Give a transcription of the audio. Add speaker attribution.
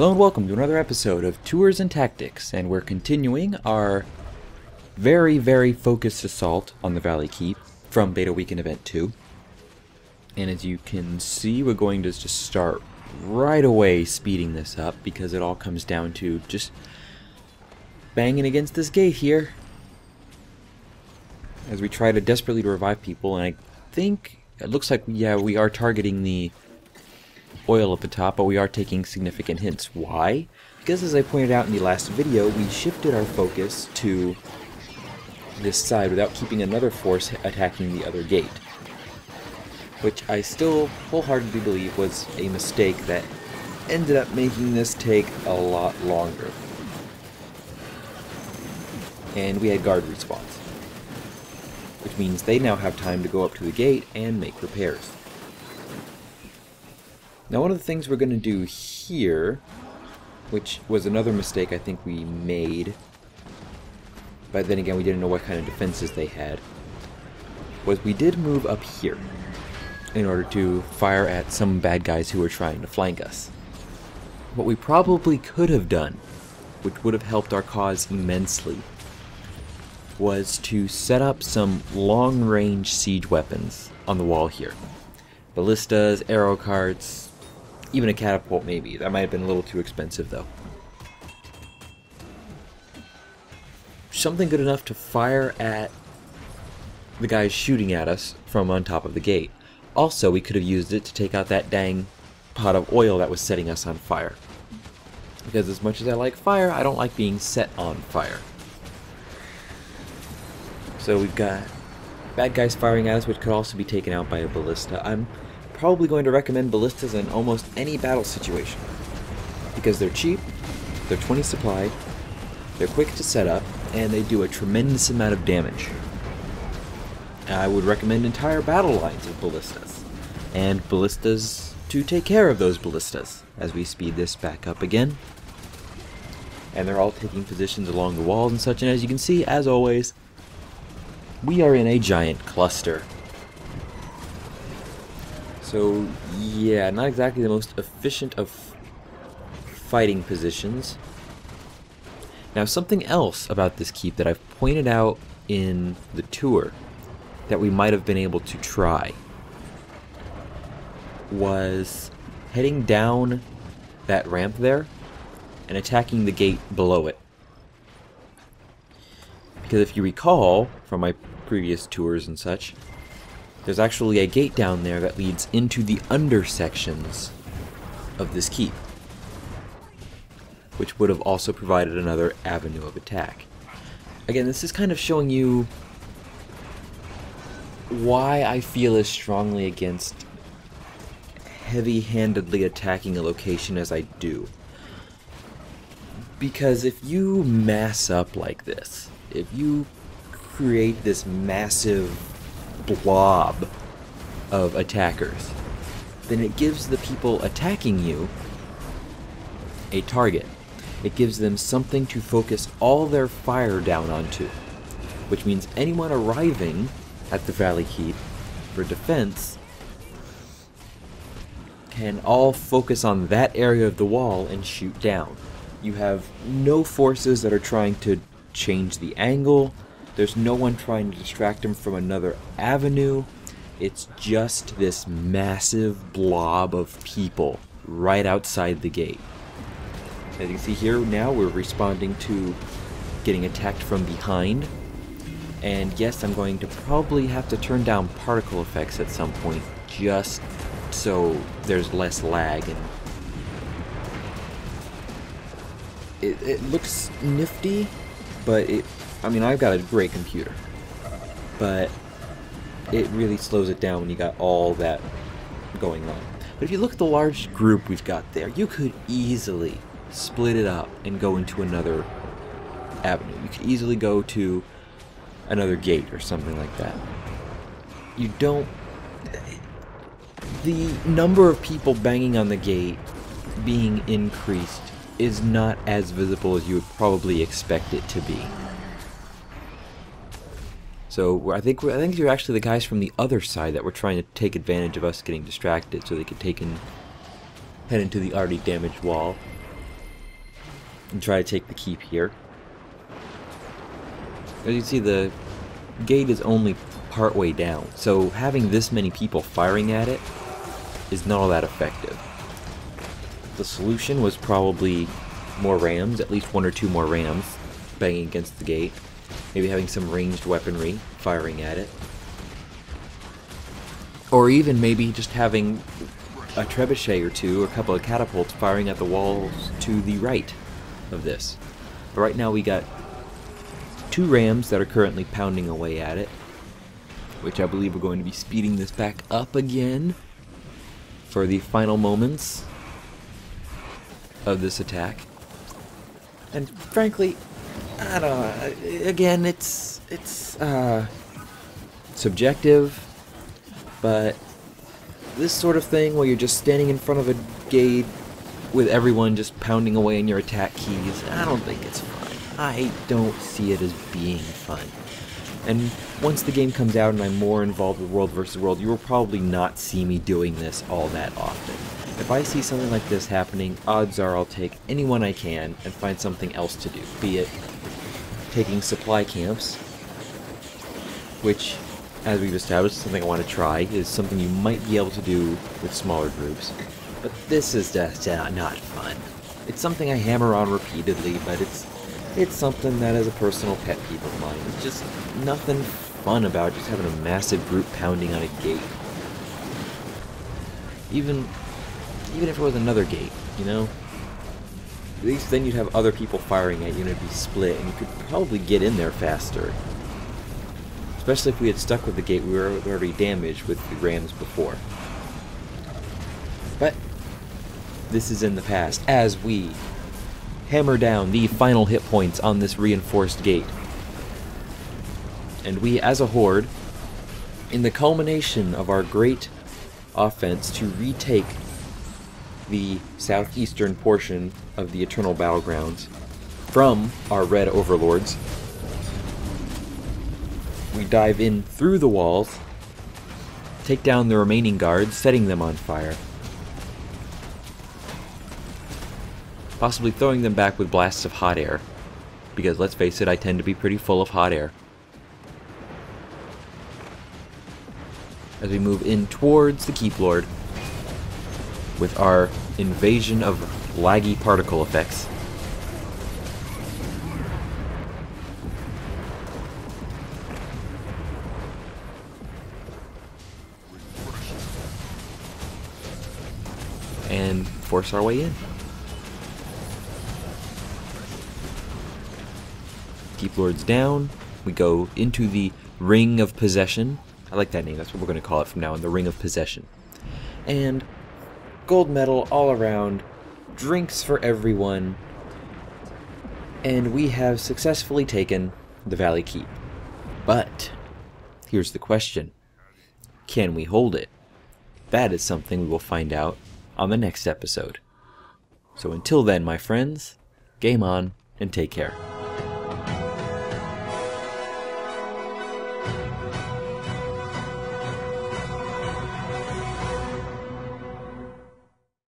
Speaker 1: Hello and welcome to another episode of Tours and Tactics, and we're continuing our very focused assault on the Valley Keep from Beta Weekend Event 2. And as you can see, we're going to just start right away speeding this up because it all comes down to just banging against this gate here as we try to desperately revive people. And I think it looks like, yeah, we are targeting the oil at the top, but we are taking significant hits. Why? Because as I pointed out in the last video, we shifted our focus to this side without keeping another force attacking the other gate, which I still wholeheartedly believe was a mistake that ended up making this take a lot longer. And we had guard respawns, which means they now have time to go up to the gate and make repairs. Now, one of the things we're going to do here, which was another mistake I think we made, but then again we didn't know what kind of defenses they had, was we did move up here in order to fire at some bad guys who were trying to flank us. What we probably could have done, which would have helped our cause immensely, was to set up some long-range siege weapons on the wall here. Ballistas, arrow carts, even a catapult maybe. That might have been a little too expensive though. Something good enough to fire at the guys shooting at us from on top of the gate. Also, we could have used it to take out that dang pot of oil that was setting us on fire. Because as much as I like fire, I don't like being set on fire. So we've got bad guys firing at us, which could also be taken out by a ballista. I'm probably going to recommend ballistas in almost any battle situation because they're cheap, they're 20 supply, they're quick to set up, and they do a tremendous amount of damage. I would recommend entire battle lines of ballistas and ballistas to take care of those ballistas as we speed this back up again. And they're all taking positions along the walls and such, and as you can see, as always, we are in a giant cluster. So, yeah, not exactly the most efficient of fighting positions. Now, something else about this keep that I've pointed out in the tour that we might have been able to try was heading down that ramp there and attacking the gate below it. Because if you recall from my previous tours and such, there's actually a gate down there that leads into the under sections of this keep, which would have also provided another avenue of attack. Again, this is kind of showing you why I feel as strongly against heavy-handedly attacking a location as I do. Because if you mass up like this, if you create this massive blob of attackers, then it gives the people attacking you a target. It gives them something to focus all their fire down onto, which means anyone arriving at the Valley Keep for defense can all focus on that area of the wall and shoot down. You have no forces that are trying to change the angle. There's no one trying to distract him from another avenue. It's just this massive blob of people right outside the gate. As you can see here now, we're responding to getting attacked from behind. And yes, I'm going to probably have to turn down particle effects at some point just so there's less lag. And it looks nifty, but I mean, I've got a great computer, but it really slows it down when you got all that going on. But if you look at the large group we've got there, you could easily split it up and go into another avenue. You could easily go to another gate or something like that. You don't... The number of people banging on the gate being increased is not as visible as you would probably expect it to be. So I think you're actually the guys from the other side that were trying to take advantage of us getting distracted so they could head into the already damaged wall. and try to take the keep here. As you can see, the gate is only partway down, so having this many people firing at it is not all that effective. The solution was probably more rams, at least 1 or 2 more rams banging against the gate. Maybe having some ranged weaponry firing at it. Or even maybe just having a trebuchet or 2, or a couple of catapults firing at the walls to the right of this. But right now we got 2 rams that are currently pounding away at it, which I believe we're going to be speeding this back up again for the final moments of this attack. And frankly, I don't know, again, it's subjective, but this sort of thing where you're just standing in front of a gate with everyone just pounding away on your attack keys, I don't think it's fun. I don't see it as being fun. And once the game comes out and I'm more involved with World vs. World, you will probably not see me doing this all that often. If I see something like this happening, odds are I'll take anyone I can and find something else to do. Be it taking supply camps, which, as we've established, is something I want to try, is something you might be able to do with smaller groups. But this is just not fun. It's something I hammer on repeatedly, but it's something that is a personal pet peeve of mine. It's just nothing fun about just having a massive group pounding on a gate. Even if it was another gate, you know? At least then you'd have other people firing at you and it'd be split, and you could probably get in there faster. Especially if we had stuck with the gate we were already damaged with the rams before. But this is in the past, as we hammer down the final hit points on this reinforced gate. And we, as a horde, in the culmination of our great offense to retake the southeastern portion of the Eternal Battlegrounds from our red overlords, we dive in through the walls, take down the remaining guards, setting them on fire, possibly throwing them back with blasts of hot air, because let's face it, I tend to be pretty full of hot air. As we move in towards the Keep Lord with our invasion of laggy particle effects. And force our way in. Keep Lord's down. We go into the Ring of Possession. I like that name, that's what we're going to call it from now on, the Ring of Possession. And gold medal all around, drinks for everyone, and we have successfully taken the Valley Keep. But here's the question. Can we hold it? That is something we will find out on the next episode. So until then, my friends, game on and take care.